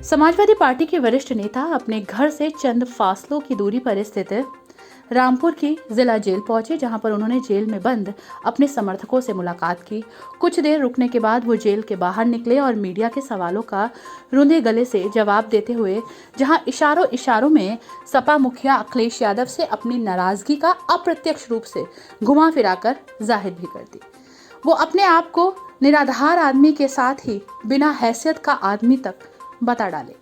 Samajwadi party के वरिष्ठ नेता अपने घर से चंद फासलों की दूरी पर स्थित रामपुर की जिला जेल पहुंचे, जहां पर उन्होंने जेल में बंद अपने समर्थकों से मुलाकात की। कुछ देर रुकने के बाद वो जेल के बाहर निकले और मीडिया के सवालों का रुंधे गले से जवाब देते हुए जहां इशारों में सपा मुखिया अखिलेश यादव से अपनी नाराजगी का अप्रत्यक्ष रूप से घुमा फिराकर जाहिर भी कर दी। वो अपने आप को निराधार आदमी के साथ ही बिना हैसियत का आदमी तक बता डाले।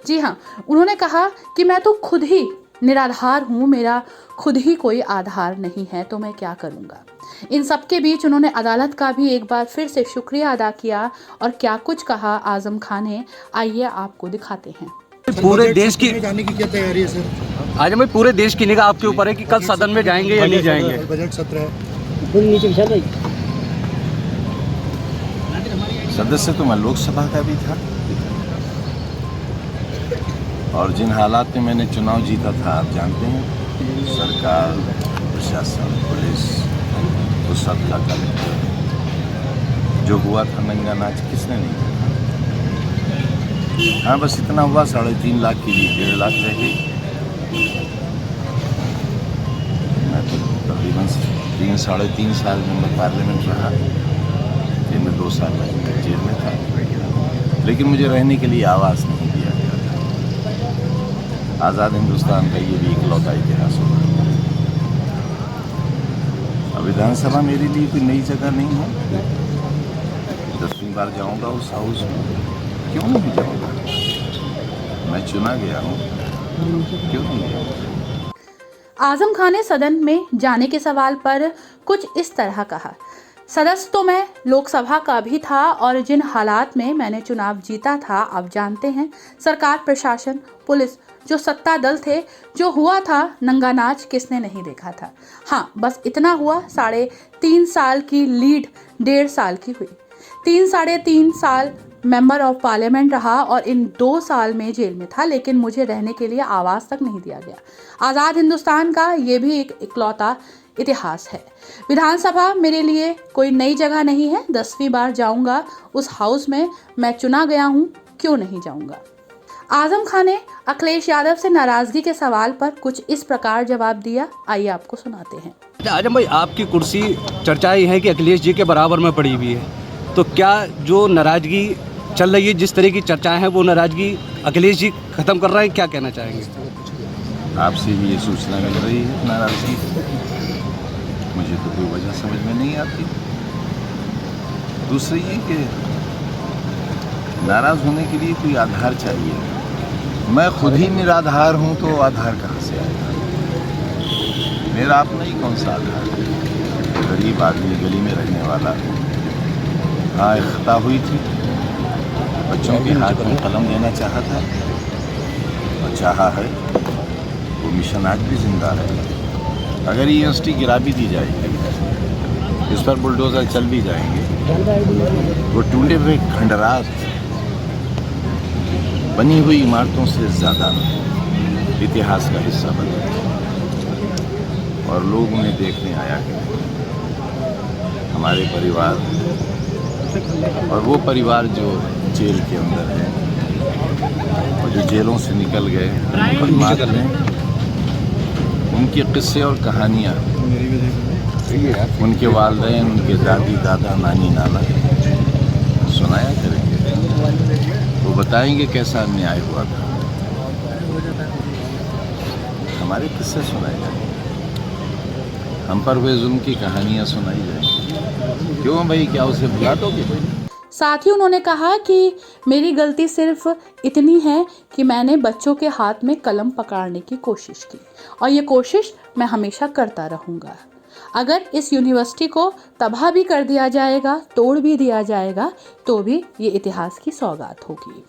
जी हाँ, उन्होंने कहा कि मैं तो खुद ही निराधार हूँ, मेरा खुद ही कोई आधार नहीं है, तो मैं क्या करूँगा। इन सब के बीच उन्होंने अदालत का भी एक बार फिर से शुक्रिया अदा किया और क्या कुछ कहा आजम खान ने, आइए आपको दिखाते हैं। पूरे देश की जाने की क्या तैयारी है सर? आज हमें पूरे देश की निगाह आपके ऊपर है कि कल सदन में जाएंगे या नहीं जाएंगे। बजट सत्र है। सदस्य तो मैं लोकसभा का भी था और जिन हालात में मैंने चुनाव जीता था आप जानते हैं, सरकार, प्रशासन, पुलिस, तो सब था। जो हुआ था नंगा नाच किसने नहीं देखा। हाँ, बस इतना हुआ, 3.5 लाख की भी 1.5 लाख रह गई। मैं तो तकरीबन 3-3.5 साल में मैं पार्लियामेंट रहा, जिनमें 2 साल में जेल में था, लेकिन मुझे रहने के लिए आवाज़ नहीं दिया गया था। आज़ाद हिंदुस्तान का ये भी इकलौता इतिहास होगा। अब विधानसभा मेरे लिए कोई नई जगह नहीं है। 10 बार जाऊंगा उस हाउस में, क्यों नहीं जाऊंगा? मैं चुना गया हूँ, क्यों नहीं जाऊंगा? आजम खान ने सदन में जाने के सवाल पर कुछ इस तरह कहा, सदस्य तो मैं लोकसभा का भी था और जिन हालात में मैंने चुनाव जीता था आप जानते हैं, सरकार, प्रशासन, पुलिस, जो सत्ता दल थे, जो हुआ था नंगा नाच किसने नहीं देखा था। हाँ, बस इतना हुआ, 3.5 साल की लीड 1.5 साल की हुई। 3-3.5 साल मेंबर ऑफ पार्लियामेंट रहा और इन 2 साल में जेल में था, लेकिन मुझे रहने के लिए आवाज़ तक नहीं दिया गया। आज़ाद हिंदुस्तान का ये भी एक इकलौता इतिहास है। विधानसभा मेरे लिए कोई नई जगह नहीं है। 10वीं बार जाऊंगा उस हाउस में, मैं चुना गया हूं, क्यों नहीं जाऊंगा। आजम खान ने अखिलेश यादव से नाराजगी के सवाल पर कुछ इस प्रकार जवाब दिया, आइए आपको सुनाते हैं। आजम भाई, आपकी कुर्सी चर्चाएं हैं कि अखिलेश जी के बराबर में पड़ी हुई है, तो क्या जो नाराजगी चल रही है, जिस तरह की चर्चाएं हैं, वो नाराजगी अखिलेश जी खत्म कर रहे हैं, क्या कहना चाहेंगे? आपसे भी ये सूचना मिल रही है नाराजगी, मुझे तो कोई वजह समझ में नहीं आती। दूसरी ये कि नाराज होने के लिए कोई आधार चाहिए। मैं खुद ही निराधार हूँ, तो आधार कहाँ से आएगा? मेरा अपना ही कौन सा आधार है? गरीब आदमी, गली में रहने वाला। हाँ, एक खता हुई थी, बच्चों के हाथ में कलम देना चाहा था और चाहा है, वो मिशन आज भी जिंदा है। अगर ये यूनिवर्सिटी गिरा भी दी जाएगी, इस पर बुलडोजर चल भी जाएंगे, वो टूटे हुए खंडरात बनी हुई इमारतों से ज़्यादा इतिहास का हिस्सा बने और लोग उन्हें देखने आया करते। हमारे परिवार और वो परिवार जो जेल के अंदर है और जो जेलों से निकल गए, उनके किस्से और कहानियाँ उनके वालिदैन, उनके दादी दादा, नानी नाना सुनाया करेंगे। वो बताएंगे कैसा अन्याय हुआ था। हमारे किस्से सुनाए जाएंगे, हम पर हुए जुल्म की कहानियाँ सुनाई जाएंगी। क्यों भाई, क्या उसे भुला दोगे? साथ ही उन्होंने कहा कि मेरी गलती सिर्फ इतनी है कि मैंने बच्चों के हाथ में कलम पकड़ने की कोशिश की और ये कोशिश मैं हमेशा करता रहूँगा। अगर इस यूनिवर्सिटी को तबाह भी कर दिया जाएगा, तोड़ भी दिया जाएगा, तो भी ये इतिहास की सौगात होगी।